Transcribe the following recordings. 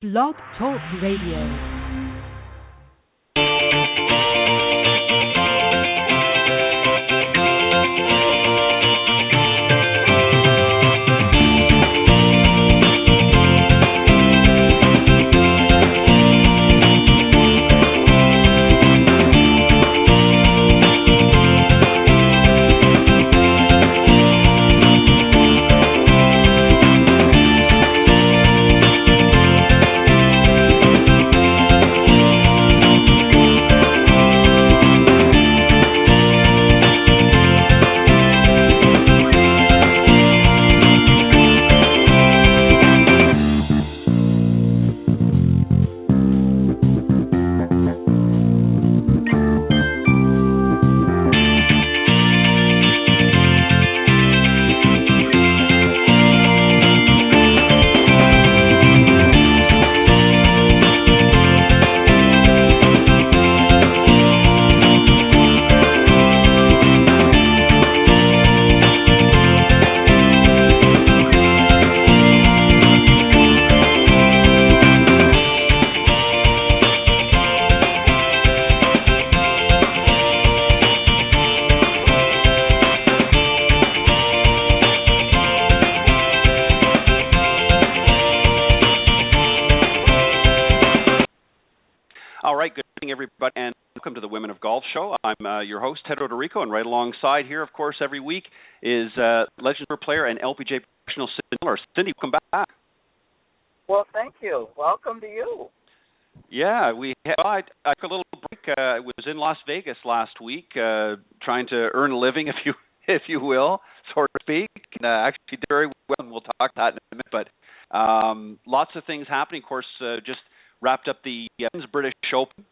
Blog Talk Radio. Everybody, and welcome to the Women of Golf Show. I'm your host, Ted Roderico, and right alongside here, of course, every week is Legends Tour player and LPGA Professional Cindy Miller. Cindy, welcome back. Well, thank you. Welcome to you. Yeah, I took a little break. I was in Las Vegas last week, trying to earn a living, if you will, so to speak. And, actually did very well, and we'll talk about that in a minute. But lots of things happening. Of course, just wrapped up the British Open.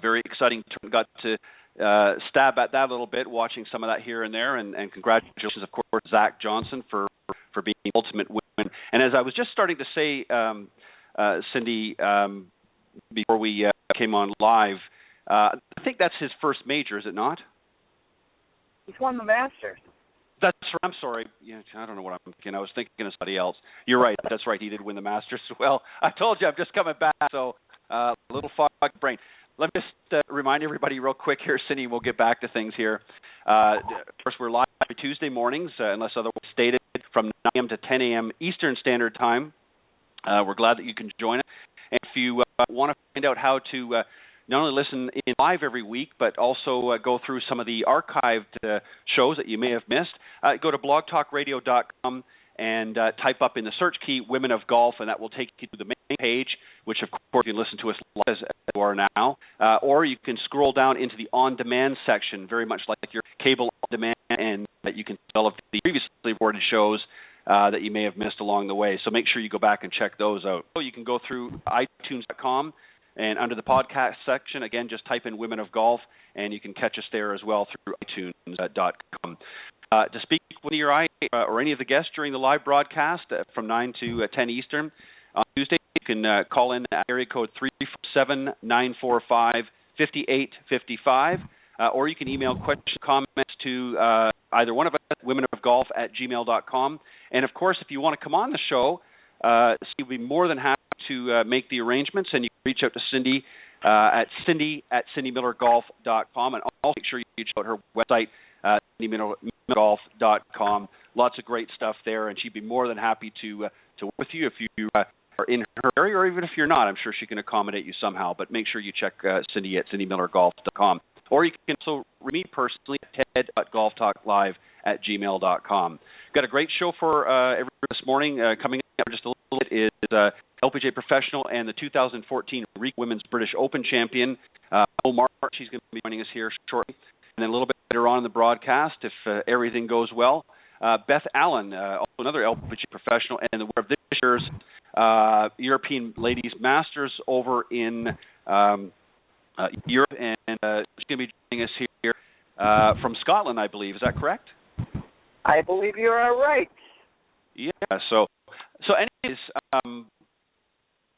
Very exciting. Got to stab at that a little bit, watching some of that here and there. And congratulations, of course, Zach Johnson for being the ultimate win. And as I was just starting to say, Cindy, before we came on live, I think that's his first major, is it not? He's won the Masters. I'm sorry. Yeah, I don't know what I'm thinking. I was thinking of somebody else. You're right. That's right. He did win the Masters. Well, I told you I'm just coming back, so a little foggy brain. Let me just remind everybody real quick here, Cindy, we'll get back to things here. Of course, we're live Tuesday mornings, unless otherwise stated, from 9 a.m. to 10 a.m. Eastern Standard Time. We're glad that you can join us. And if you want to find out how to not only listen in live every week, but also go through some of the archived shows that you may have missed, go to blogtalkradio.com and type up in the search key Women of Golf, and that will take you to the main page, which, of course, you can listen to us live as you are now. Or you can scroll down into the on-demand section, very much like your cable on-demand, and that you can see all of the previously recorded shows that you may have missed along the way. So make sure you go back and check those out. So you can go through iTunes.com, and under the podcast section, again, just type in Women of Golf, and you can catch us there as well through iTunes.com. To speak with either I or any of the guests during the live broadcast from 9 to 10 Eastern on Tuesday, you can call in at area code 347-945-5855, or you can email questions, comments to either one of us, womenofgolf@gmail.com. And, of course, if you want to come on the show, we'd be more than happy to make the arrangements, and you can reach out to Cindy at cindy@cindymillergolf.com, and also make sure you check out her website, cindymillergolf.com. Lots of great stuff there, and she'd be more than happy to work with you if you are in her area, or even if you're not. I'm sure she can accommodate you somehow, but make sure you check Cindy at cindymillergolf.com. Or you can also reach me personally at ted.golftalklive@gmail.com. Got a great show for everyone this morning. Coming up just a little bit is LPGA Professional and the 2014 Women's British Open champion, Omar. She's going to be joining us here shortly. And then a little bit later on in the broadcast, if everything goes well, Beth Allen, also another LPGA professional, and the winner of this year's European Ladies Masters over in Europe. And she's going to be joining us here from Scotland, I believe. Is that correct? I believe you are right. Yeah. So anyways,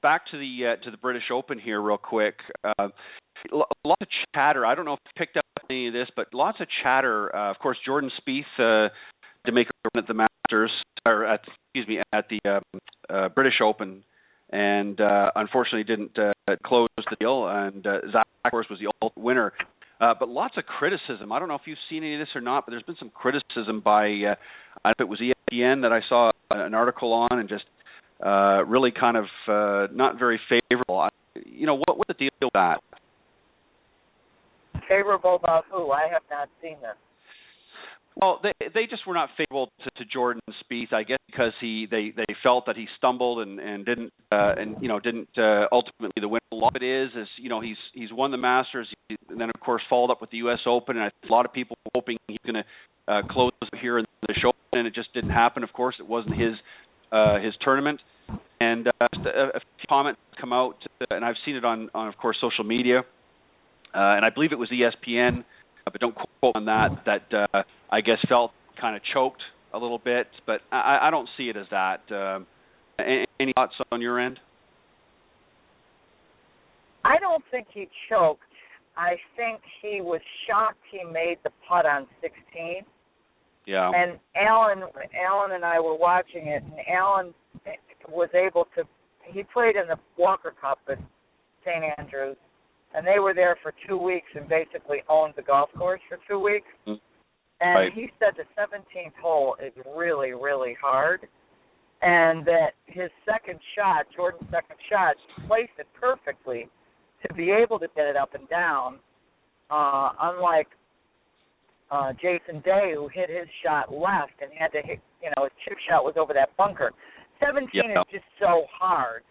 back to the British Open here real quick. Lots of chatter. I don't know if you picked up any of this, but lots of chatter. Of course, Jordan Spieth to make a run at the Masters, or at the British Open and unfortunately didn't close the deal. And Zach, of course, was the ultimate winner. But lots of criticism. I don't know if you've seen any of this or not, but there's been some criticism by, I don't know if it was ESPN that I saw an article on, and just really kind of not very favorable. What's the deal with that? Favorable about who? I have not seen this. Well, they just were not favorable to Jordan Spieth, I guess, because they felt that he stumbled and didn't ultimately the win. A lot of it is he's won the Masters, and then of course followed up with the U.S. Open, and a lot of people were hoping he's going to close here in the show, and it just didn't happen. Of course, it wasn't his tournament, and just a few comments come out, and I've seen it on of course social media, and I believe it was ESPN. But don't quote on that I guess felt kind of choked a little bit, but I don't see it as that. Any thoughts on your end? I don't think he choked. I think he was shocked he made the putt on 16. Yeah. And Alan and I were watching it, and Alan was able to, he played in the Walker Cup at St. Andrews, and they were there for 2 weeks and basically owned the golf course for 2 weeks. Mm-hmm. And right. He said the 17th hole is really, really hard, and that his second shot, Jordan's second shot, placed it perfectly to be able to get it up and down, unlike Jason Day, who hit his shot left and had to hit, his chip shot was over that bunker. 17 is just so hard.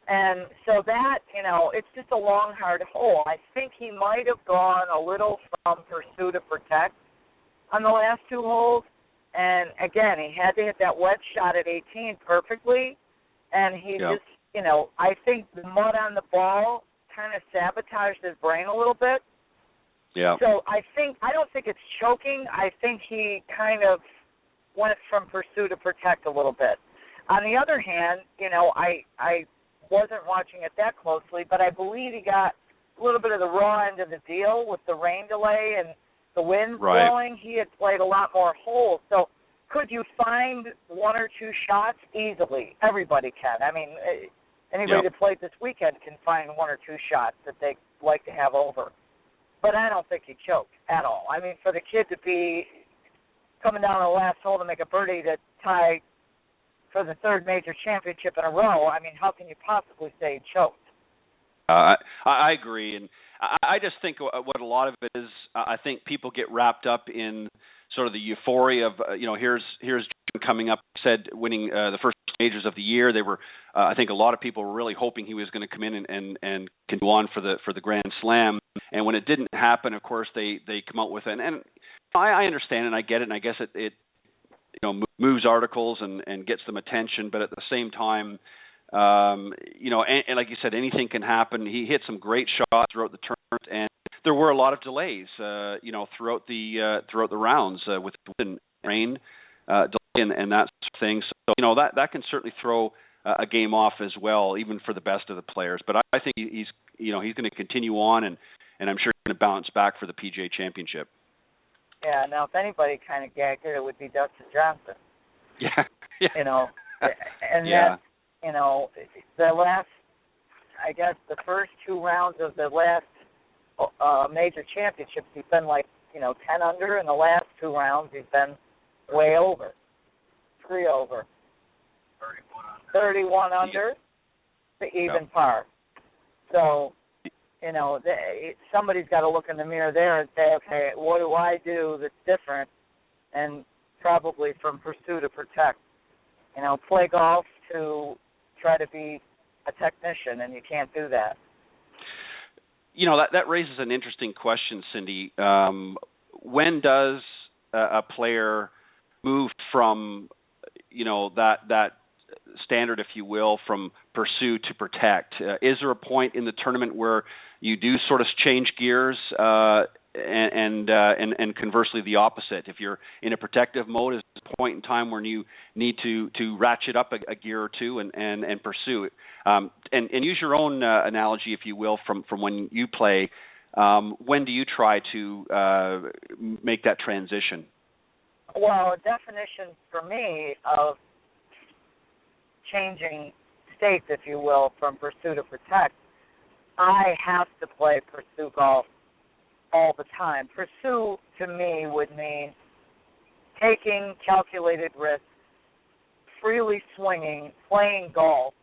And so that, it's just a long, hard hole. I think he might have gone a little from pursue to protect on the last 2 holes. And, again, he had to hit that wedge shot at 18 perfectly. And he just, I think the mud on the ball kind of sabotaged his brain a little bit. Yeah. So I don't think it's choking. I think he kind of went from pursue to protect a little bit. On the other hand, I wasn't watching it that closely, but I believe he got a little bit of the raw end of the deal with the rain delay and the wind blowing. He had played a lot more holes. So could you find 1 or 2 shots? Easily. Everybody can. I mean, anybody that played this weekend can find 1 or 2 shots that they'd like to have over. But I don't think he choked at all. I mean, for the kid to be coming down the last hole to make a birdie to tie for the 3rd major championship in a row, I mean, how can you possibly say he choked? I agree, and I just think what a lot of it is, I think people get wrapped up in sort of the euphoria of, here's Jordan coming up, said winning the first majors of the year. They were, I think a lot of people were really hoping he was going to come in and can go on for the Grand Slam. And when it didn't happen, of course, they come out with it. And I understand and I get it, and I guess it moves articles and gets them attention, but at the same time, and like you said, anything can happen. He hit some great shots throughout the tournament, and there were a lot of delays, throughout the rounds with wind and rain, delay and that sort of thing. So, that can certainly throw a game off as well, even for the best of the players. But I think he's going to continue on, and I'm sure he's going to bounce back for the PGA Championship. Yeah, now if anybody kind of gagged it would be Dustin Johnson. Yeah. And that's, the last, I guess, the first 2 rounds of the last major championships, he's been 10 under. In the last 2 rounds, he's been way over, 3 over. 31 under to even par. So, somebody's got to look in the mirror there and say, okay, what do I do that's different? And probably from pursue to protect. Play golf to try to be a technician, and you can't do that. That raises an interesting question, Cindy. When does a player move from, that standard, if you will, from pursue to protect? Is there a point in the tournament where you do sort of change gears, and conversely the opposite? If you're in a protective mode, is there a point in time when you need to ratchet up a gear or two and pursue? And use your own analogy, if you will, from when you play. When do you try to make that transition? Well, a definition for me of changing states, if you will, from pursue to protect, I have to play pursue golf all the time. Pursue, to me, would mean taking calculated risks, freely swinging, playing golf,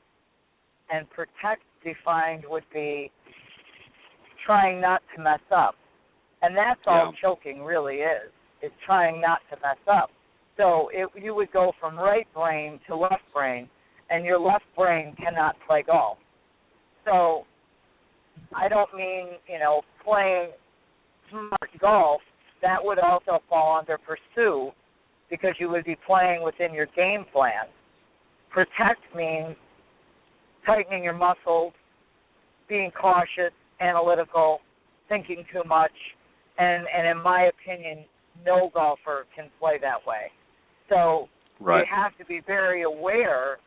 and protect defined would be trying not to mess up. And that's all choking really is trying not to mess up. So you would go from right brain to left brain, and your left brain cannot play golf. So I don't mean, playing smart golf. That would also fall under pursue because you would be playing within your game plan. Protect means tightening your muscles, being cautious, analytical, thinking too much, and in my opinion, no golfer can play that way. So you have to be very aware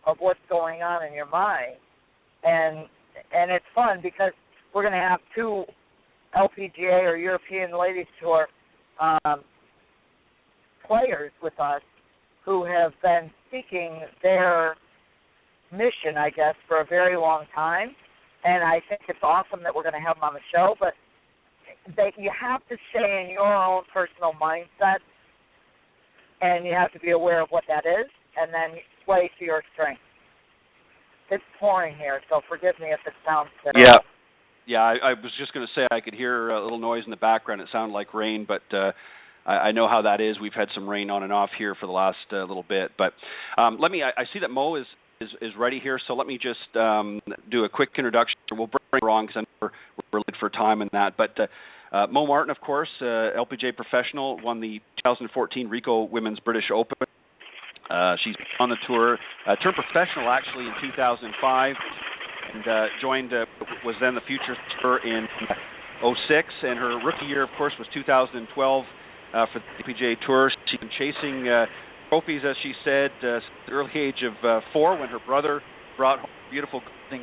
of what's going on in your mind. And it's fun because we're going to have two LPGA or European Ladies Tour players with us who have been seeking their mission, I guess, for a very long time. And I think it's awesome that we're going to have them on the show. But you have to stay in your own personal mindset, and you have to be aware of what that is, and then play to your strengths. It's pouring here, so forgive me if it sounds different. Yeah, I was just going to say I could hear a little noise in the background. It sounded like rain, but I know how that is. We've had some rain on and off here for the last little bit. But I see that Mo is ready here, so let me just do a quick introduction. We'll bring it wrong because I know we're late for time and that. But Mo Martin, of course, LPGA professional, won the 2014 Rico Women's British Open. She's on the tour, turned professional actually in 2005, and was then the Futures Tour in 2006. And her rookie year, of course, was 2012 for the LPGA Tour. She's been chasing trophies, as she said, at the early age of 4 when her brother brought home a beautiful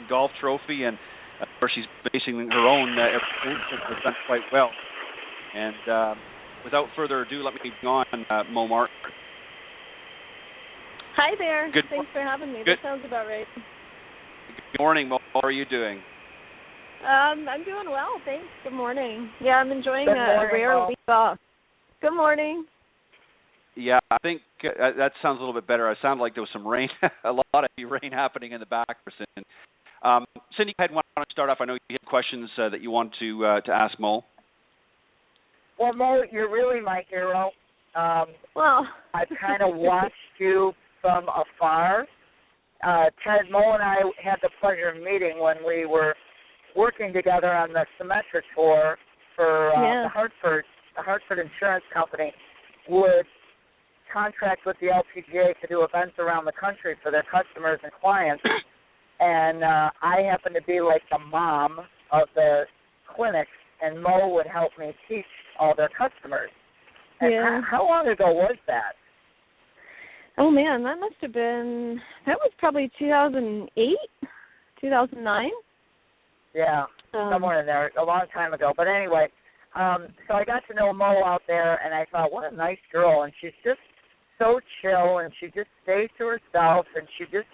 golf trophy, and of course she's basing her own ever since and has done quite well. And without further ado, let me bring on Mo Martin. Hi there. Thanks for having me. That sounds about right. Good morning, Mo. How are you doing? I'm doing well, thanks. Good morning. Yeah, I'm enjoying a rare week off. Good morning. Yeah, I think that sounds a little bit better. I sound like there was some rain, a lot of rain happening in the back. Cindy, I want to start off. I know you had questions that you want to ask Mo. Well, Mo, you're really my hero. I've kind of watched you from afar. Ted, Mo, and I had the pleasure of meeting when we were working together on the Symetra tour for the Hartford Insurance Company would contract with the LPGA to do events around the country for their customers and clients. And I happened to be like the mom of the clinics, and Mo would help me teach all their customers. And how long ago was that? Oh, man, that was probably 2008, 2009. Yeah, somewhere in there, a long time ago. But anyway, so I got to know Mo out there, and I thought, what a nice girl. And she's just so chill, and she just stays to herself, and she just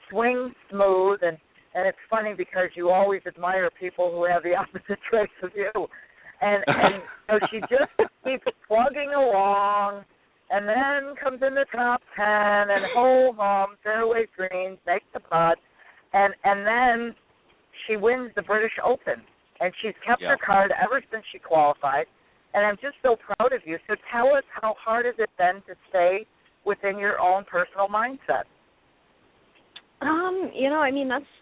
swings smooth. And it's funny because you always admire people who have the opposite traits of you. And so she just keeps plugging along, and then comes in the top 10, and ho-hum, fairway greens, makes the putt, and then she wins the British Open, and she's kept her card ever since she qualified, and I'm just so proud of you. So tell us, how hard has it been to stay within your own personal mindset?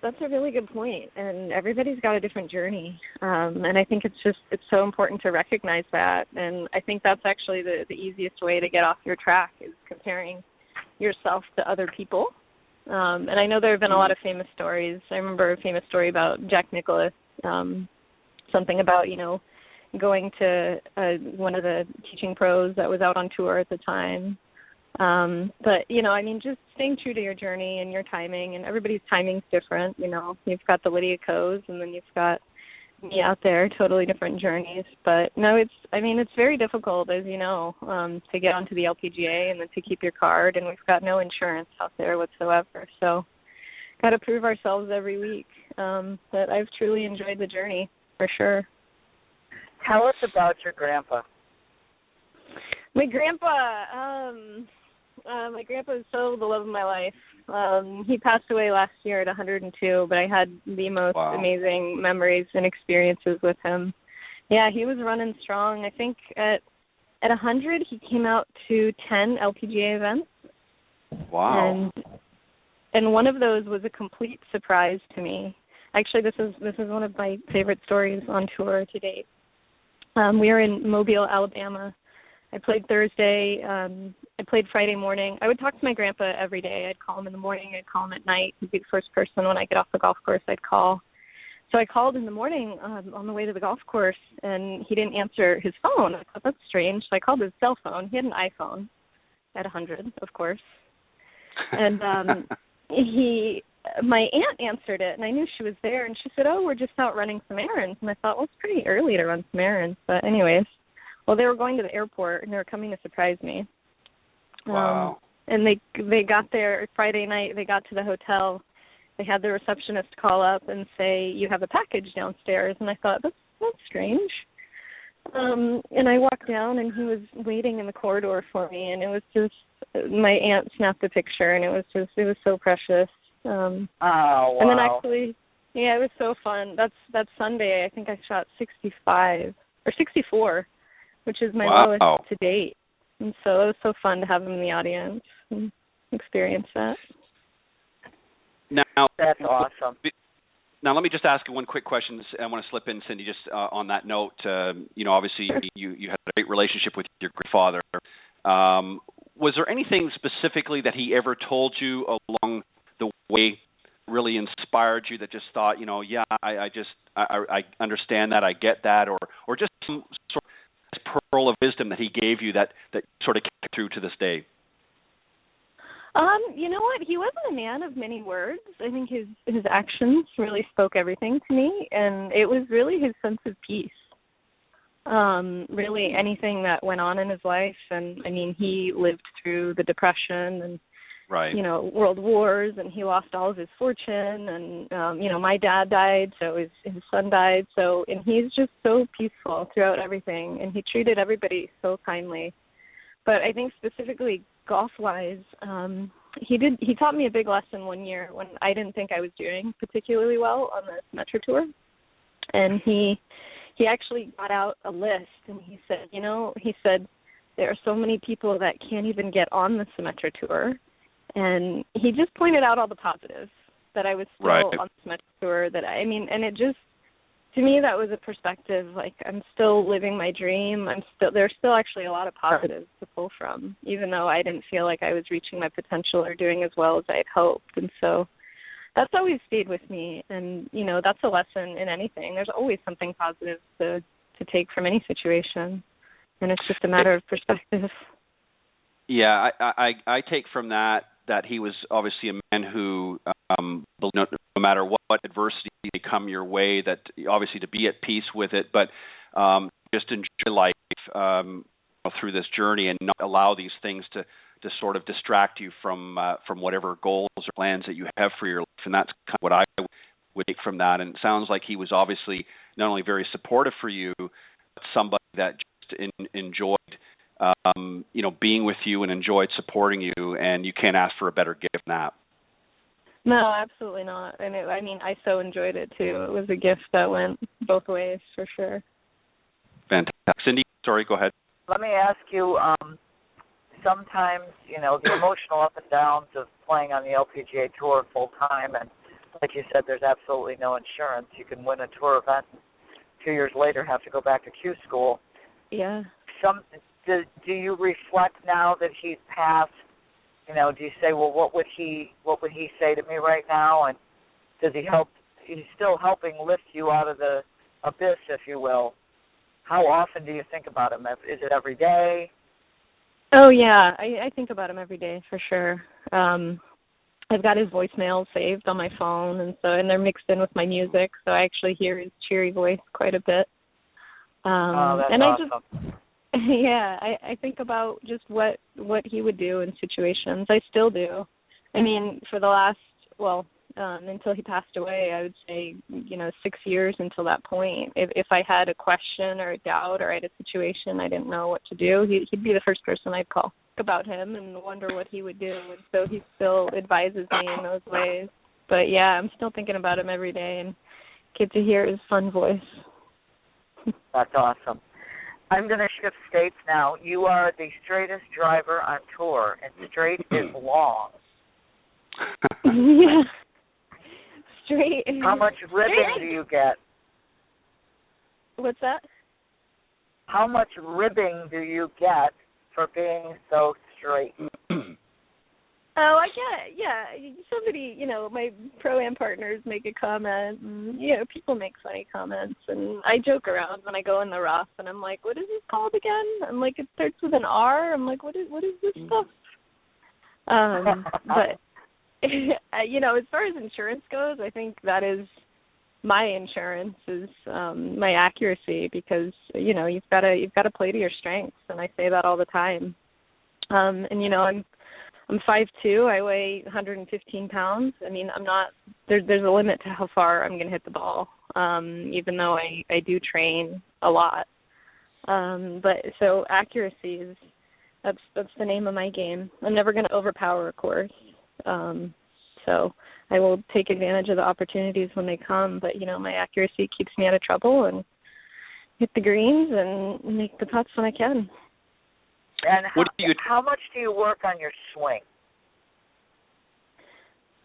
That's a really good point, and everybody's got a different journey, and I think it's so important to recognize that, and I think that's actually the easiest way to get off your track is comparing yourself to other people. And I know there have been a lot of famous stories. I remember a famous story about Jack Nicklaus, something about, going to one of the teaching pros that was out on tour at the time. But, just staying true to your journey and your timing, and everybody's timing's different. You've got the Lydia Ko's, and then you've got me out there, totally different journeys. But no, it's very difficult, as you know, to get onto the LPGA and then to keep your card, and we've got no insurance out there whatsoever. So got to prove ourselves every week. But I've truly enjoyed the journey, for sure. Tell us about your grandpa. My grandpa is so the love of my life. He passed away last year at 102, but I had the most amazing memories and experiences with him. Yeah, he was running strong. I think at 100, he came out to 10 LPGA events. Wow. And one of those was a complete surprise to me. Actually, this is one of my favorite stories on tour to date. We were in Mobile, Alabama. I played Thursday. I played Friday morning. I would talk to my grandpa every day. I'd call him in the morning. I'd call him at night. He'd be the first person when I get off the golf course I'd call. So I called in the morning on the way to the golf course, and he didn't answer his phone. I thought, that's strange. So I called his cell phone. He had an iPhone at 100, of course. And my aunt answered it, and I knew she was there, and she said, oh, we're just out running some errands. And I thought, well, it's pretty early to run some errands. But anyways, well, they were going to the airport, and they were coming to surprise me. Wow. And they got there Friday night. They got to the hotel. They had the receptionist call up and say, you have a package downstairs. And I thought, that's strange. And I walked down, and he was waiting in the corridor for me, and it was just, my aunt snapped a picture, and it was so precious. Oh, wow. And then actually, yeah, it was so fun. That Sunday, I think I shot 65 or 64, which is my lowest to date. And so it was so fun to have him in the audience and experience that. Now, that's awesome. Now, let me just ask you one quick question. I want to slip in, Cindy, just on that note. Obviously, you had a great relationship with your grandfather. Was there anything specifically that he ever told you along the way really inspired you that just thought, I understand that, I get that, or just some sort of pearl of wisdom that he gave you that sort of kept through to this day? You know what? He wasn't a man of many words. I think his actions really spoke everything to me, and it was really his sense of peace. Really anything that went on in his life, and I mean, he lived through the Depression and world wars, and he lost all of his fortune, and my dad died, so his son died, and he's just so peaceful throughout everything, and he treated everybody so kindly. But I think specifically golf-wise, he taught me a big lesson one year when I didn't think I was doing particularly well on the Symetra Tour. And he actually got out a list, and he said, there are so many people that can't even get on the Symetra Tour. And he just pointed out all the positives, that I was still on the Symetra Tour, and it just, to me, that was a perspective, like, I'm still living my dream. There's still actually a lot of positives to pull from, even though I didn't feel like I was reaching my potential or doing as well as I had hoped. And so that's always stayed with me. And, that's a lesson in anything. There's always something positive to take from any situation. And it's just a matter of perspective. Yeah, I take from that he was obviously a man who, no matter what adversity may come your way, that obviously to be at peace with it, but just enjoy life through this journey and not allow these things to sort of distract you from whatever goals or plans that you have for your life. And that's kind of what I would take from that. And it sounds like he was obviously not only very supportive for you, but somebody that just enjoyed being with you and enjoyed supporting you, and you can't ask for a better gift than that. No, absolutely not. And I so enjoyed it too. It was a gift that went both ways for sure. Fantastic. Cindy, sorry, go ahead. Let me ask you, sometimes, the emotional up and downs of playing on the LPGA Tour full time, and like you said, there's absolutely no insurance. You can win a tour event, 2 years later have to go back to Q school. Yeah. Do you reflect now that he's passed? Do you say, well, what would he say to me right now? And does he help? He's still helping lift you out of the abyss, if you will. How often do you think about him? Is it every day? Oh yeah, I think about him every day for sure. I've got his voicemail saved on my phone, and they're mixed in with my music, so I actually hear his cheery voice quite a bit. That's awesome. I think about just what he would do in situations. I still do. I mean, for the last, until he passed away. I would say, 6 years until that point. If I had a question or a doubt or I had a situation I didn't know what to do, he'd be the first person I'd call about him and wonder what he would do. And so he still advises me in those ways. But, yeah, I'm still thinking about him every day and get to hear his fun voice. That's awesome. I'm going to shift states now. You are the straightest driver on tour, and straight is long. Yeah. Straight. How much ribbing do you get? What's that? How much ribbing do you get for being so straight? Oh, I get it. Yeah, somebody, my pro-am partners make a comment, and, people make funny comments, and I joke around when I go in the rough, and I'm like, what is this called again? I'm like, it starts with an R. I'm like, what is this stuff? But, as far as insurance goes, I think that is my insurance is my accuracy because, you've got to play to your strengths, and I say that all the time. I'm 5'2". I weigh 115 pounds. I mean, I'm not. There's a limit to how far I'm going to hit the ball, even though I do train a lot. But so accuracy is that's the name of my game. I'm never going to overpower a course. So I will take advantage of the opportunities when they come. But my accuracy keeps me out of trouble and hit the greens and make the putts when I can. And how much do you work on your swing?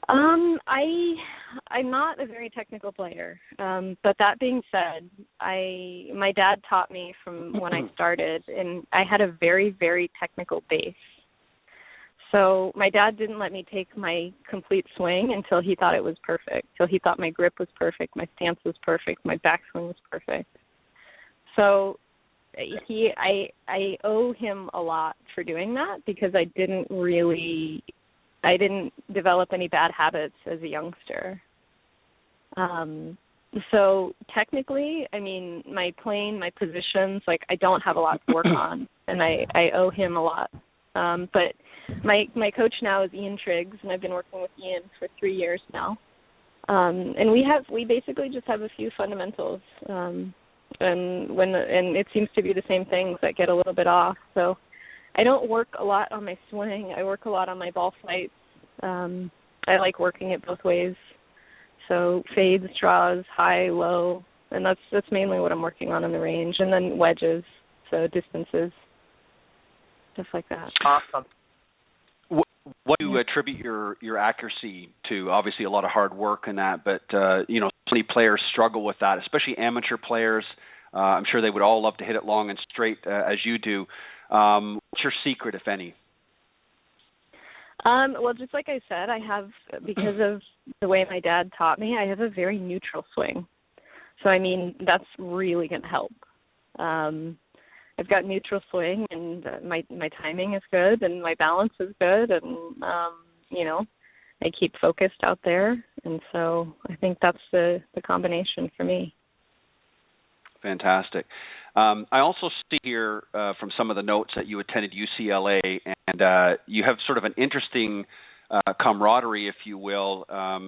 I'm not a very technical player, but that being said, my dad taught me from when I started, and I had a very, very technical base. So my dad didn't let me take my complete swing until he thought it was perfect, till he thought my grip was perfect, my stance was perfect, my backswing was perfect. So I owe him a lot for doing that because I didn't develop any bad habits as a youngster. So technically, I mean, my playing, my positions, I don't have a lot to work on, and I owe him a lot. But my coach now is Ian Triggs, and I've been working with Ian for 3 years now. And we basically just have a few fundamentals. And it seems to be the same things that get a little bit off. So I don't work a lot on my swing. I work a lot on my ball flights. I like working it both ways. So fades, draws, high, low, and that's mainly what I'm working on in the range. And then wedges, so distances, stuff like that. Awesome. What do you attribute your accuracy to? Obviously, a lot of hard work in that, but so many players struggle with that, especially amateur players. I'm sure they would all love to hit it long and straight as you do. What's your secret, if any? Well, just like I said, I have, because of the way my dad taught me, I have a very neutral swing. So, I mean, that's really going to help. I've got neutral swing, and my timing is good, and my balance is good, and, I keep focused out there. And so I think that's the combination for me. Fantastic. I also see here from some of the notes that you attended UCLA, and you have sort of an interesting camaraderie, if you will.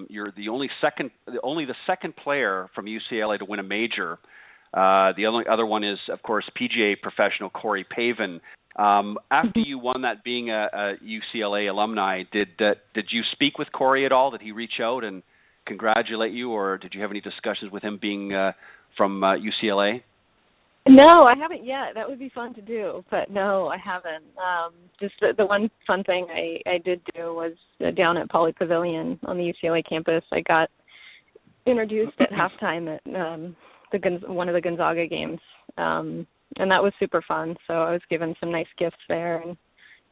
You're the only the second player from UCLA to win a major. The only other one is, of course, PGA professional Corey Pavin. After you won that, being a UCLA alumni, did you speak with Corey at all? Did he reach out and congratulate you, or did you have any discussions with him being from UCLA? No, I haven't yet. That would be fun to do, but no, I haven't. Just the one fun thing I did do was down at Poly Pavilion on the UCLA campus. I got introduced at halftime at one of the Gonzaga games, and that was super fun. So I was given some nice gifts there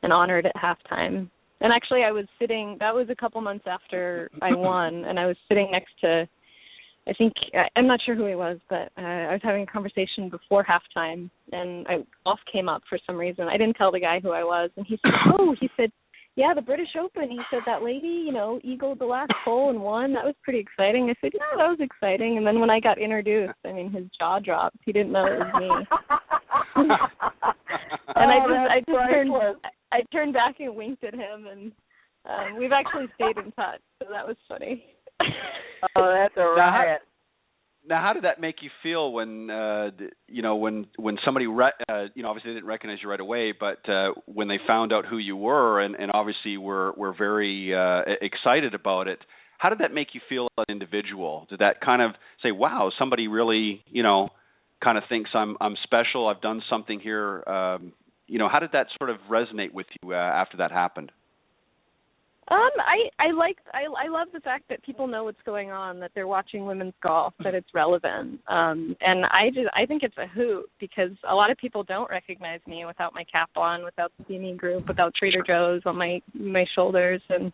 and honored at halftime. And actually, I was sitting. That was a couple months after I won, and I was sitting next to, I think, I'm not sure who he was, but I was having a conversation before halftime, and golf came up for some reason. I didn't tell the guy who I was, and he said, yeah, the British Open. He said, that lady, eagled the last hole and won. That was pretty exciting. I said, yeah, that was exciting. And then when I got introduced, I mean, his jaw dropped. He didn't know it was me. And I turned back and winked at him, and we've actually stayed in touch, so that was funny. Oh, that's a riot. Now, how did that make you feel when when somebody obviously they didn't recognize you right away, but when they found out who you were and obviously were very excited about it? How did that make you feel as an individual? Did that kind of say, "Wow, somebody really kind of thinks I'm special. I've done something here." How did that sort of resonate with you after that happened? I love the fact that people know what's going on, that they're watching women's golf, that it's relevant. And I think it's a hoot because a lot of people don't recognize me without my cap on, without the CME group, without Trader Joe's on my shoulders. And,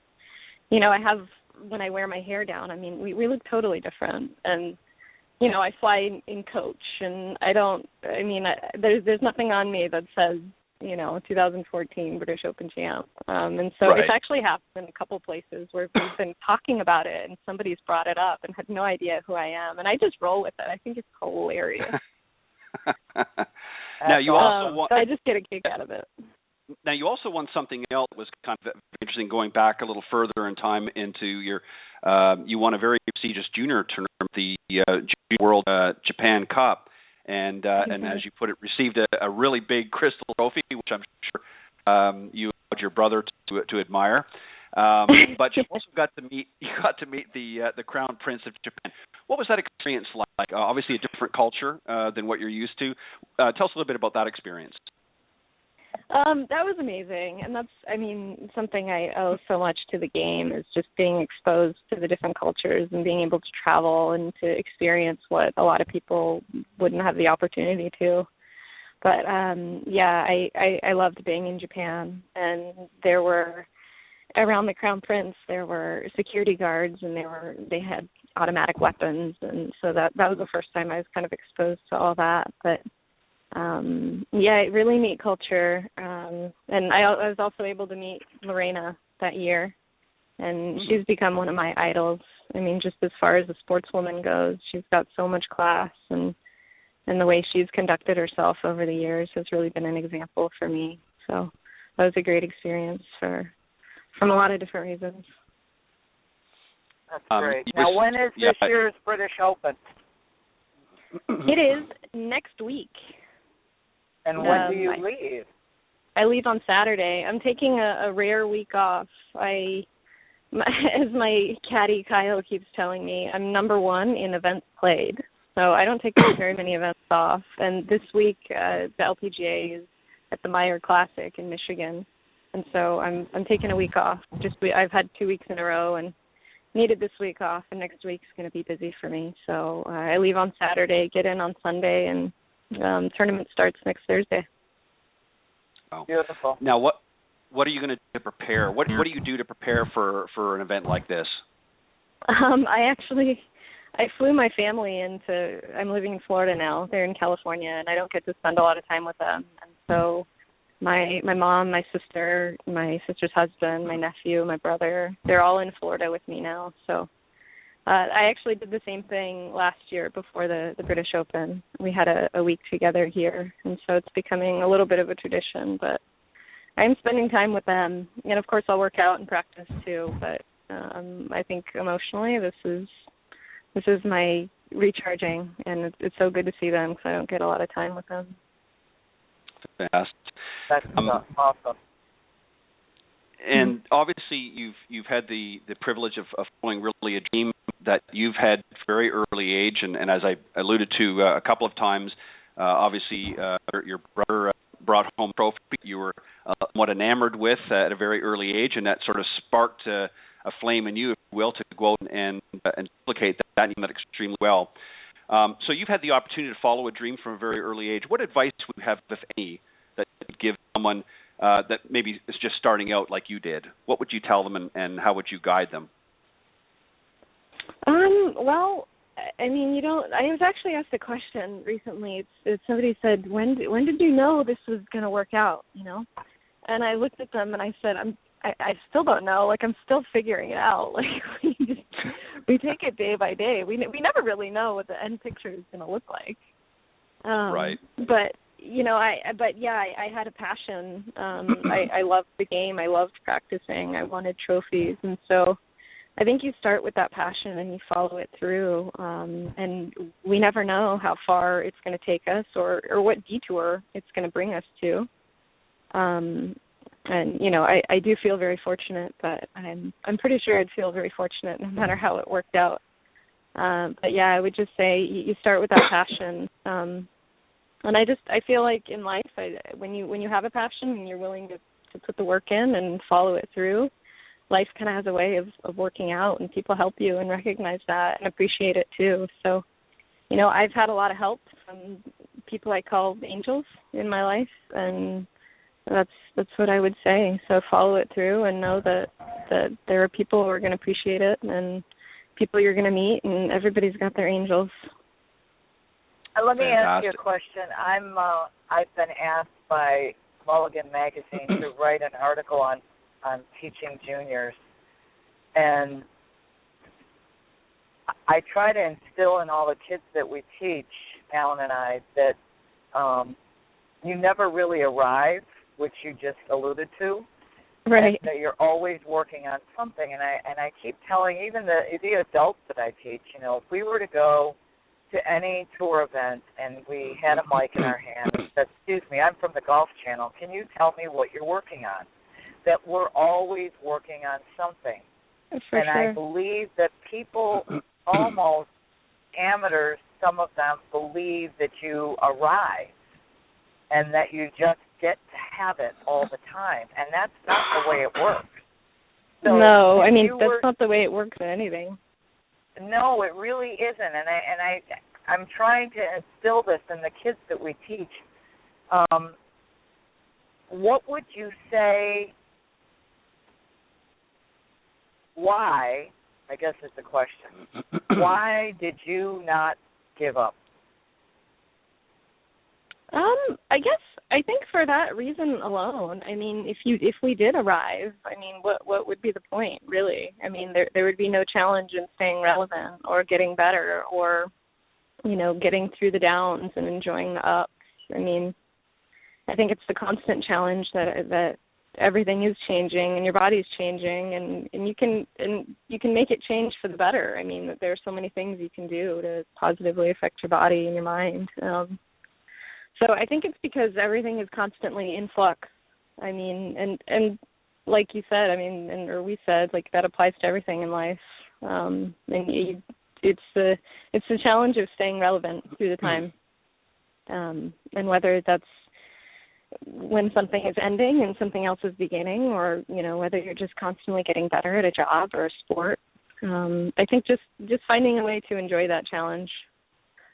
I have, when I wear my hair down, I mean, we look totally different. And, I fly in coach and there's nothing on me that says, 2014 British Open champ. And so Right. It's actually happened in a couple places where we've been talking about it and somebody's brought it up and had no idea who I am. And I just roll with it. I think it's hilarious. Now, you also so I just get a kick out of it. Now, you also won something else that was kind of interesting going back a little further in time into your you won a very prestigious junior tournament, the Junior World Japan Cup. And as you put it, received a really big crystal trophy, which I'm sure you allowed your brother to admire. But you also got to meet the Crown Prince of Japan. What was that experience like? Obviously, a different culture than what you're used to. Tell us a little bit about that experience. That was amazing, and that's, something I owe so much to the game is just being exposed to the different cultures and being able to travel and to experience what a lot of people wouldn't have the opportunity to. But I loved being in Japan, and there were around the Crown Prince there were security guards, and they had automatic weapons, and so that was the first time I was kind of exposed to all that. But really neat culture. And I was also able to meet Lorena that year, and she's become one of my idols. Just as far as a sportswoman goes, she's got so much class, and the way she's conducted herself over the years has really been an example for me. So that was a great experience from a lot of different reasons. That's great. Now, when is this year's British Open? It is next week. And when do you leave? I leave on Saturday. I'm taking a rare week off. As my caddy Kyle keeps telling me, I'm number one in events played. So I don't take very many events off. And this week, the LPGA is at the Meyer Classic in Michigan. And so I'm taking a week off. I've had 2 weeks in a row and needed this week off, and next week's going to be busy for me. So I leave on Saturday, get in on Sunday, and tournament starts next Thursday. Oh. Beautiful. Now, what are you going to do to prepare? What do you do to prepare for an event like this? I flew my family I'm living in Florida now. They're in California, and I don't get to spend a lot of time with them. And so my mom, my sister's husband, my nephew, my brother, they're all in Florida with me now. So I actually did the same thing last year before the British Open. We had a week together here, and so it's becoming a little bit of a tradition. But I'm spending time with them, and of course I'll work out and practice too. But I think emotionally this is my recharging, and it's so good to see them because I don't get a lot of time with them. Fast. That's awesome. And obviously, you've had the privilege of following really a dream that you've had at a very early age, and as I alluded to a couple of times, obviously your brother brought home a trophy you were somewhat enamored with at a very early age, and that sort of sparked a flame in you, if you will, to go out and duplicate that and that extremely well. So you've had the opportunity to follow a dream from a very early age. What advice would you have, if any, that you would give someone that maybe is just starting out like you did? What would you tell them, and how would you guide them? Well, I was actually asked a question recently. Somebody said, when did you know this was going to work out, And I looked at them and I said, I still don't know. Like, I'm still figuring it out. Like, we take it day by day. We never really know what the end picture is going to look like. Right. But I had a passion. I loved the game. I loved practicing. I wanted trophies, and so I think you start with that passion and you follow it through. And we never know how far it's going to take us or what detour it's going to bring us to. And, you know, I do feel very fortunate, but I'm pretty sure I'd feel very fortunate no matter how it worked out. But yeah, I would just say you start with that passion. And I feel like in life, when you have a passion and you're willing to put the work in and follow it through, life kind of has a way of working out, and people help you and recognize that and appreciate it too. So, you know, I've had a lot of help from people I call angels in my life, and that's what I would say. So follow it through and know that there are people who are going to appreciate it and people you're going to meet, and everybody's got their angels. Let me ask you a question. I've been asked by Mulligan Magazine to write an article on teaching juniors, and I try to instill in all the kids that we teach, Alan and I, that you never really arrive, which you just alluded to. Right. That you're always working on something, and I keep telling even the adults that I teach, you know, if we were to go to any tour event and we had a mic in our hand and said, "Excuse me, I'm from the Golf Channel. Can you tell me what you're working on?" That we're always working on something. For sure. I believe that people, almost amateurs, some of them believe that you arrive and that you just get to have it all the time, and that's not the way it works. So no, I mean that's not the way it works in anything. No, it really isn't, and I'm trying to instill this in the kids that we teach. What would you say? Why? I guess is the question. Why did you not give up? I think for that reason alone. I mean, if we did arrive, I mean, what would be the point, really? I mean, there would be no challenge in staying relevant or getting better or, you know, getting through the downs and enjoying the ups. I mean, I think it's the constant challenge that everything is changing and your body's changing and you can make it change for the better. I mean, there are so many things you can do to positively affect your body and your mind. So I think it's because everything is constantly in flux. I mean, and like you said, I mean, or we said, like that applies to everything in life. And it's the challenge of staying relevant through the time. And whether that's when something is ending and something else is beginning, or, you know, whether you're just constantly getting better at a job or a sport. I think just finding a way to enjoy that challenge.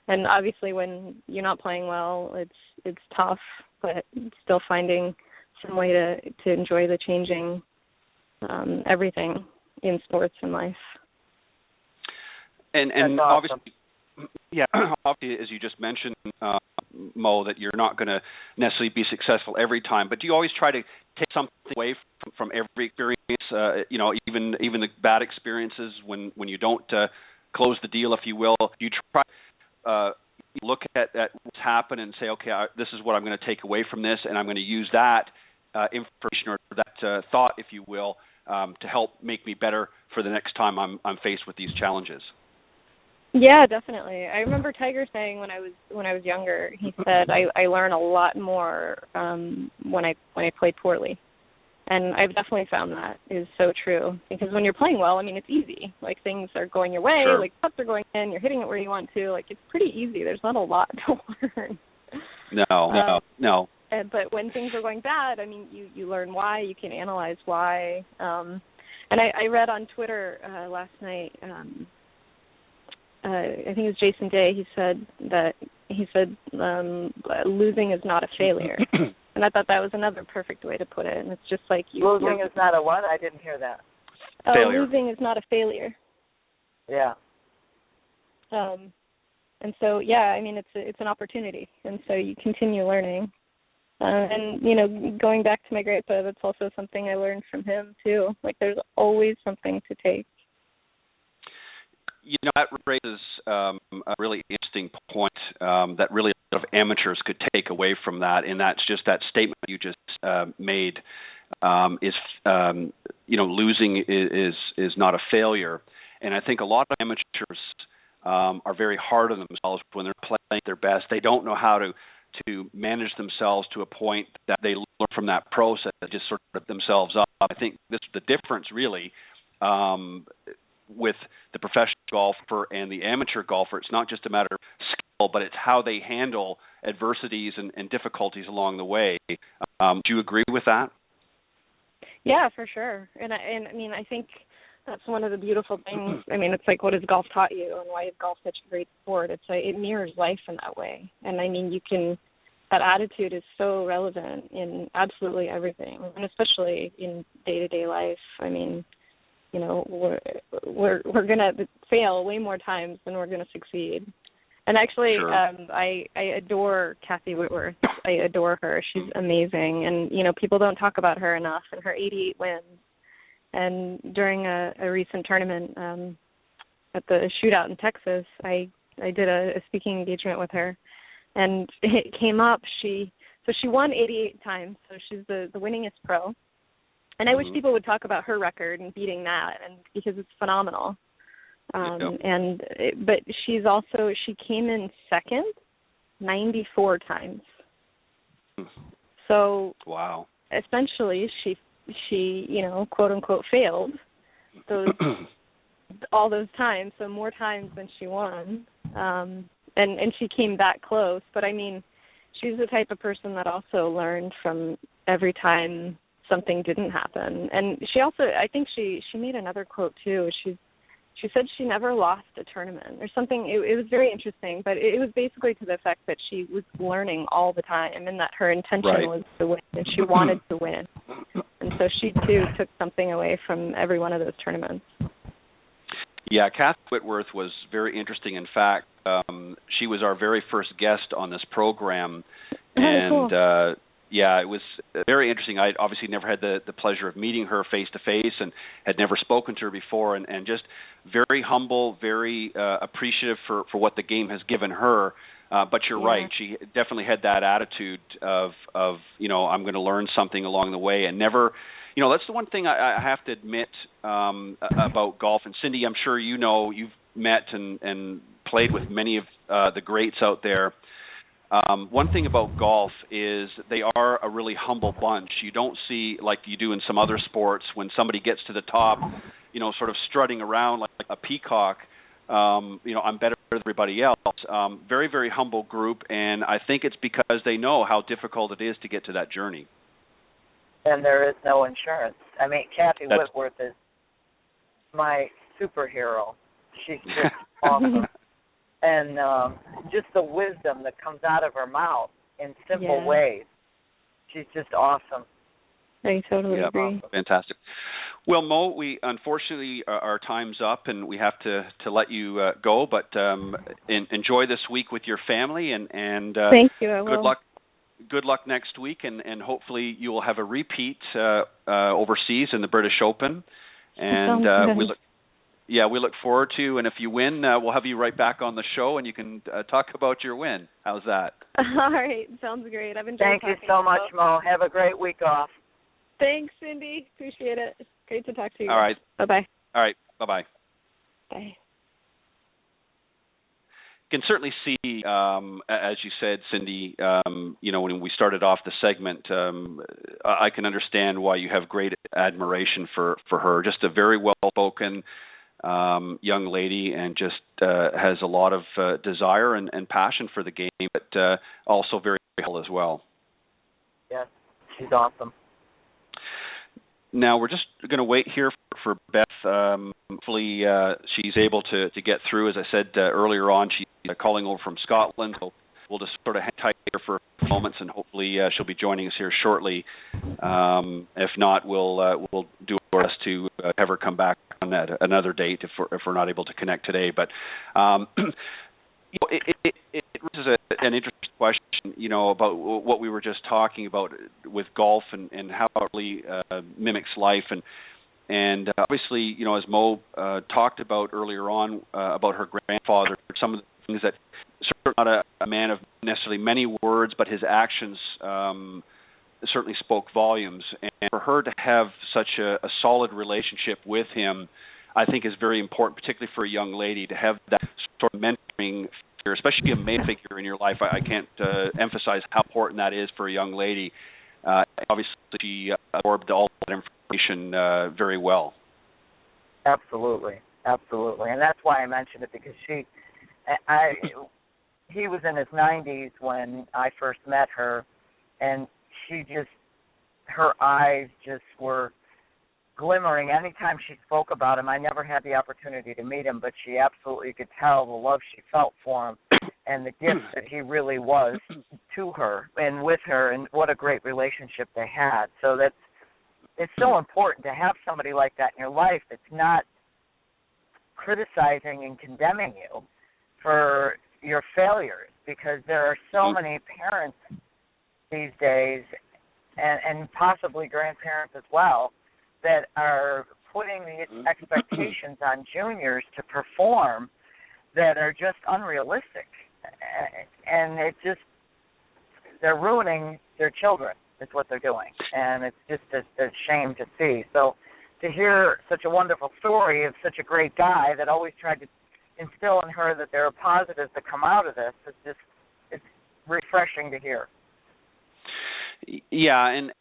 And obviously, when you're not playing well, it's tough, but still finding some way to enjoy the changing everything in sports and life. And awesome. Obviously, as you just mentioned, Mo, that you're not going to necessarily be successful every time. But do you always try to take something away from every experience? You know, even the bad experiences when you don't close the deal, if you will. You try. Look at what's happened and say, okay, this is what I'm going to take away from this, and I'm going to use that information or that thought, if you will, to help make me better for the next time I'm faced with these challenges. Yeah, definitely. I remember Tiger saying when I was younger, he said, I learn a lot more when I play poorly. And I've definitely found that is so true, because when you're playing well, I mean, it's easy. Like, things are going your way, Sure. Like putts are going in, you're hitting it where you want to. Like, it's pretty easy. There's not a lot to learn. No. But when things are going bad, I mean, you learn why, you can analyze why. And I read on Twitter last night, I think it was Jason Day, he said losing is not a failure. And I thought that was another perfect way to put it. And it's just like losing is not a what? I didn't hear that. Failure. Losing is not a failure. Yeah. And so, yeah, I mean, it's an opportunity, and so you continue learning. And, you know, going back to my grandpa, that's also something I learned from him, too. Like, there's always something to take. You know, that raises a really interesting point that really a lot of amateurs could take away from that, and that's just that statement you just made is losing is not a failure. And I think a lot of amateurs are very hard on themselves when they're playing their best. They don't know how to manage themselves to a point that they learn from that process, just sort of themselves up. I think this is the difference, really, with the professional golfer and the amateur golfer. It's not just a matter of skill, but it's how they handle adversities and difficulties along the way. Do you agree with that? Yeah, for sure. And I mean, I think that's one of the beautiful things. I mean, it's like, what has golf taught you, and why is golf such a great sport? It's like it mirrors life in that way. And I mean, that attitude is so relevant in absolutely everything, and especially in day-to-day life. I mean, we're gonna fail way more times than we're gonna succeed. And actually, sure. I adore Kathy Whitworth. I adore her. She's amazing, and people don't talk about her enough. And her 88 wins. And during a recent tournament at the shootout in Texas, I did a speaking engagement with her, and it came up. She won 88 times, so she's the winningest pro. And I wish people would talk about her record and beating that, and because it's phenomenal. But she came in second 94 times. So wow. Essentially, she quote unquote failed all those times, so more times than she won. And she came that close. But I mean, she's the type of person that also learned from every time something didn't happen. And she also, I think she made another quote too. She said she never lost a tournament or something. It was very interesting, but it was basically to the effect that she was learning all the time, and that her intention was to win, and she wanted to win. And so she too took something away from every one of those tournaments. Yeah, Kathy Whitworth was very interesting. In fact, she was our very first guest on this program, and cool. Yeah, it was very interesting. I obviously never had the pleasure of meeting her face-to-face and had never spoken to her before, and just very humble, very appreciative for what the game has given her. But you're right. She definitely had that attitude of I'm going to learn something along the way, and never that's the one thing I have to admit about golf. And Cindy, I'm sure you've met and played with many of the greats out there. One thing about golf is they are a really humble bunch. You don't see, like you do in some other sports, when somebody gets to the top, sort of strutting around like a peacock, I'm better than everybody else. Very, very humble group, and I think it's because they know how difficult it is to get to that journey. And there is no insurance. I mean, Kathy Whitworth is my superhero. She's just awesome. And just the wisdom that comes out of her mouth in simple ways. She's just awesome. I totally agree. Fantastic. Well, Mo, we unfortunately our time's up, and we have to let you go. But enjoy this week with your family, and thank you. I will. Good luck. Good luck next week, and hopefully you will have a repeat overseas in the British Open. And we look forward to, and if you win, we'll have you right back on the show, and you can talk about your win. How's that? All right. Sounds great. I've enjoyed Thank you so much, Mo. Have a great week off. Thanks, Cindy. Appreciate it. Great to talk to you. All right. Bye-bye. All right. Bye-bye. Bye. You can certainly see, as you said, Cindy, when we started off the segment, I can understand why you have great admiration for her. Just a very well-spoken young lady, and just has a lot of desire and passion for the game, but also very humble as well. Yes, she's awesome. Now we're just going to wait here for Beth. Hopefully she's able to get through. As I said earlier on, she's calling over from Scotland, so we'll just sort of hang tight here for a few moments, and hopefully she'll be joining us here shortly. If not, we'll do our best to have her come back on that another date if we're not able to connect today. But it raises an interesting question, about what we were just talking about with golf and how it really mimics life. And obviously, as Mo talked about earlier on about her grandfather, some of the things that certainly not a man of necessarily many words, but his actions certainly spoke volumes. And for her to have such a solid relationship with him, I think is very important, particularly for a young lady, to have that sort of mentoring figure, especially a male figure in your life. I can't emphasize how important that is for a young lady. Obviously, she absorbed all that information very well. Absolutely, absolutely, and that's why I mentioned it, because he was in his 90s when I first met her, and her eyes just were glimmering anytime she spoke about him. I never had the opportunity to meet him, but she absolutely could tell the love she felt for him and the gift that he really was to her and with her, and what a great relationship they had. So it's so important to have somebody like that in your life that's not criticizing and condemning you for your failures, because there are so many parents these days, and possibly grandparents as well, that are putting these expectations on juniors to perform that are just unrealistic. And they're ruining their children, is what they're doing. And it's just a shame to see. So to hear such a wonderful story of such a great guy that always tried to instill in her that there are positives that come out of this, it's refreshing to hear. Yeah, and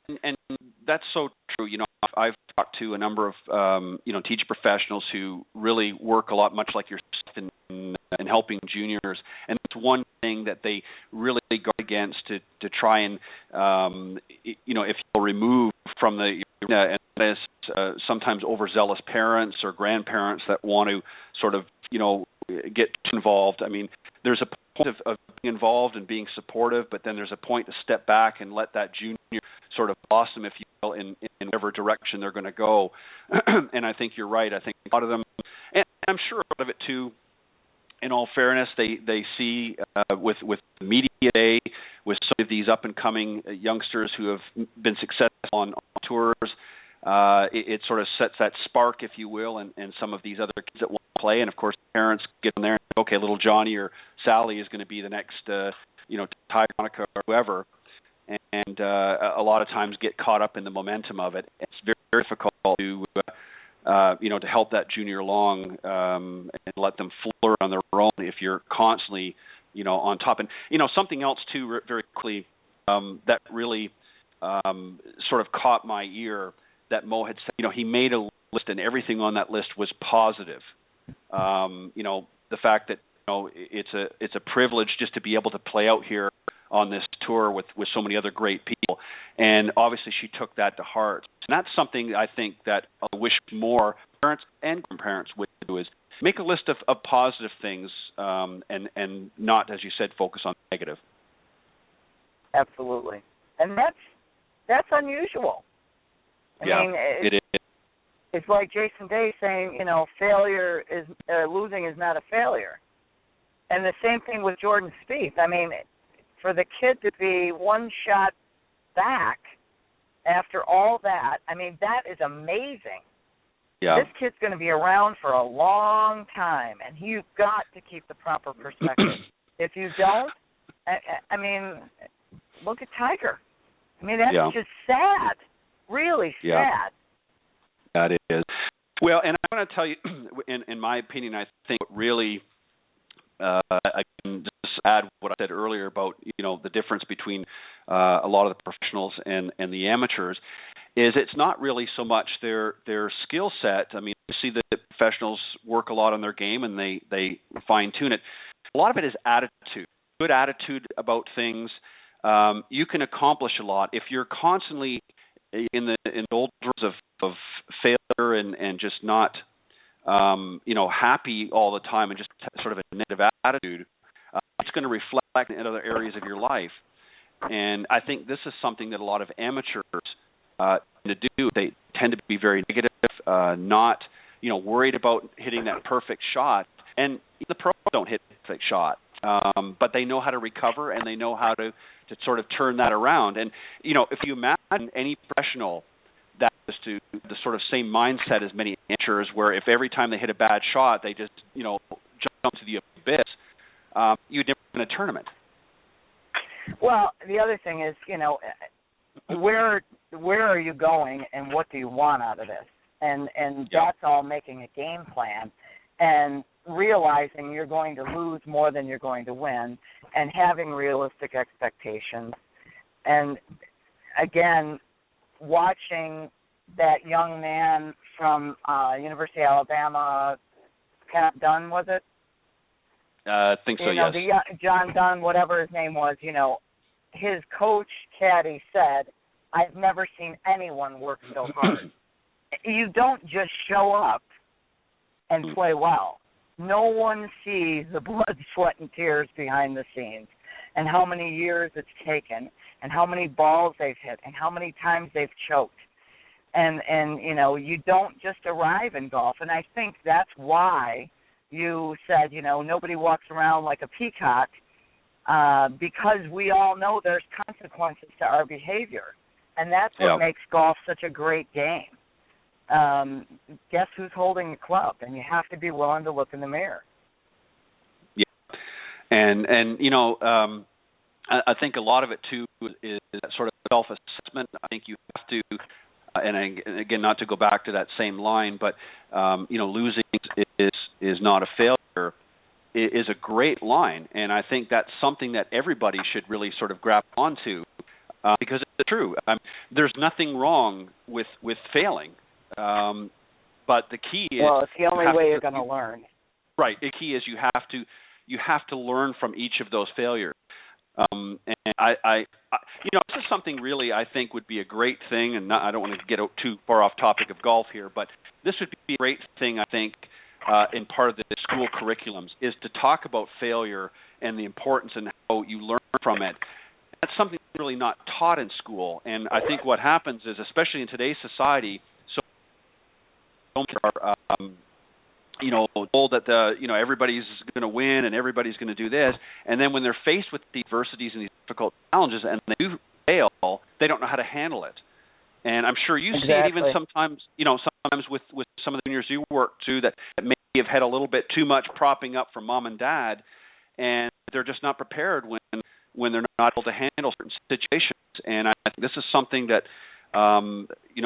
that's so true. I've talked to a number of teacher professionals who really work a lot, much like yourself, in helping juniors, and it's one thing that they really guard against to try and if you'll remove from the and that is sometimes overzealous parents or grandparents that want to sort of get involved. I mean, there's a point of being involved and being supportive, but then there's a point to step back and let that junior sort of blossom, if you will, in whatever direction they're going to go. And I think you're right. I think a lot of them, and I'm sure a lot of it too, in all fairness, they see with media today, with some of these up-and-coming youngsters who have been successful on tours, it sort of sets that spark, if you will, and some of these other kids that want to play. And, of course, parents get in there and say, okay, little Johnny or Sally is going to be the next, Ty, Monica, or whoever. And a lot of times get caught up in the momentum of it. It's very, very difficult to help that junior along and let them flourish on their own if you're constantly, on top. And, something else, too, very quickly, that really sort of caught my ear that Mo had said, he made a list and everything on that list was positive. The fact that, it's a privilege just to be able to play out here on this tour with so many other great people. And obviously she took that to heart. And that's something I think that I wish more parents and grandparents would do, is make a list of positive things and not, as you said, focus on negative. Absolutely. And that's unusual. I mean, it is. It's like Jason Day saying, failure is losing is not a failure. And the same thing with Jordan Spieth. I mean, for the kid to be one shot back after all that, I mean, that is amazing. Yeah. This kid's going to be around for a long time, and you've got to keep the proper perspective. If you don't, I mean, look at Tiger. I mean, that's just sad, really sad. That is. Well, and I'm going to tell you, in my opinion, I think what really, I can just add what I said earlier about, the difference between a lot of the professionals and the amateurs, is it's not really so much their skill set. I mean, you see the professionals work a lot on their game and they fine-tune it. A lot of it is attitude, good attitude about things. You can accomplish a lot if you're constantly in the doldrums of failure and just not happy all the time and just sort of a negative attitude. It's going to reflect in other areas of your life. And I think this is something that a lot of amateurs tend to do. They tend to be very negative, not worried about hitting that perfect shot. And the pros don't hit the perfect shot, but they know how to recover and they know how to sort of turn that around. And if you imagine any professional that is to the sort of same mindset as many amateurs, where if every time they hit a bad shot they just jump to the abyss, you'd never win a tournament. Well, the other thing is, where are you going and what do you want out of this? And that's all making a game plan and realizing you're going to lose more than you're going to win and having realistic expectations. And, again, watching that young man from University of Alabama, Pat Dunn, was it? I think so, yes. John Dunn, whatever his name was, his coach, Caddy, said, I've never seen anyone work so hard. You don't just show up and play well. No one sees the blood, sweat, and tears behind the scenes and how many years it's taken and how many balls they've hit and how many times they've choked. And you don't just arrive in golf. And I think that's why you said, nobody walks around like a peacock, because we all know there's consequences to our behavior. And that's what makes golf such a great game. Guess who's holding the club? And you have to be willing to look in the mirror. Yeah. And I think a lot of it, too, is that sort of self-assessment. I think you have to, and again, not to go back to that same line, but, losing is not a failure is a great line. And I think that's something that everybody should really sort of grab onto, because it's true. There's nothing wrong with failing. But the key is... Well, it's the only way you're going to learn. Right. The key is you have to learn from each of those failures. And I this is something really I think would be a great thing, and I don't want to get too far off topic of golf here, but this would be a great thing, I think, in part of the school curriculums, is to talk about failure and the importance and how you learn from it. That's something that's really not taught in school, and I think what happens is, especially in today's society, are told that everybody's going to win and everybody's going to do this, and then when they're faced with the adversities and these difficult challenges and they do fail, they don't know how to handle it. And I'm sure you see it even sometimes with some of the juniors you work to that may have had a little bit too much propping up from mom and dad, and they're just not prepared when they're not able to handle certain situations. And I think this is something that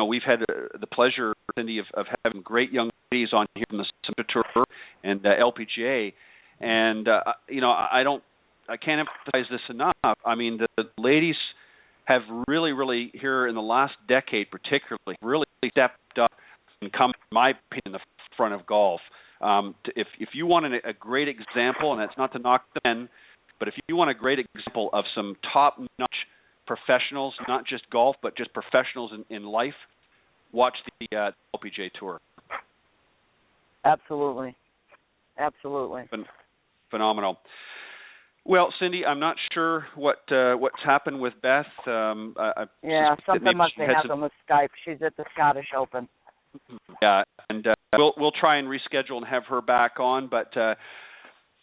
we've had the pleasure, Cindy, of having great young ladies on here from the Center Tour and LPGA, and I can't emphasize this enough. I mean, the ladies have really, really here in the last decade, particularly, really stepped up and come, in my opinion, the front of golf. If you want a great example, and that's not to knock the men, but if you want a great example of some top-notch professionals, not just golf, but just professionals in life, watch the LPGA Tour. Absolutely. Phenomenal. Well, Cindy, I'm not sure what's happened with Beth. Something must have happened with Skype. She's at the Scottish Open. Yeah, and we'll try and reschedule and have her back on, but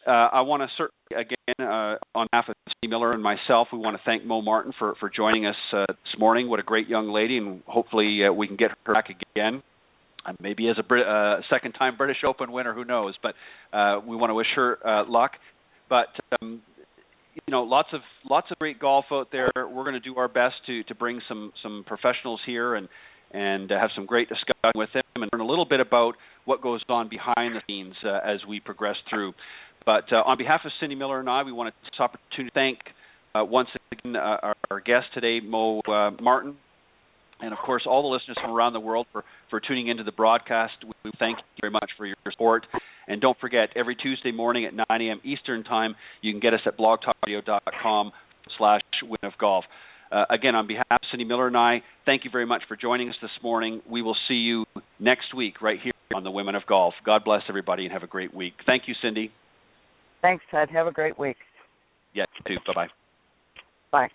I want to certainly, again, on behalf of Steve Miller and myself, we want to thank Mo Martin for joining us this morning. What a great young lady, and hopefully we can get her back again. Maybe as a second-time British Open winner, who knows? But we want to wish her luck. But lots of great golf out there. We're going to do our best to bring some professionals here and have some great discussion with them and learn a little bit about what goes on behind the scenes as we progress through. But on behalf of Cindy Miller and I, we want to take this opportunity to thank once again our guest today, Mo Martin, and of course all the listeners from around the world for tuning into the broadcast. We thank you very much for your support. And don't forget, every Tuesday morning at 9 a.m. Eastern Time, you can get us at blogtalkradio.com/winofgolf. Again, on behalf of Cindy Miller and I, thank you very much for joining us this morning. We will see you next week right here on the Women of Golf. God bless everybody and have a great week. Thank you, Cindy. Thanks, Ted. Have a great week. Yeah, you too. Bye-bye. Bye.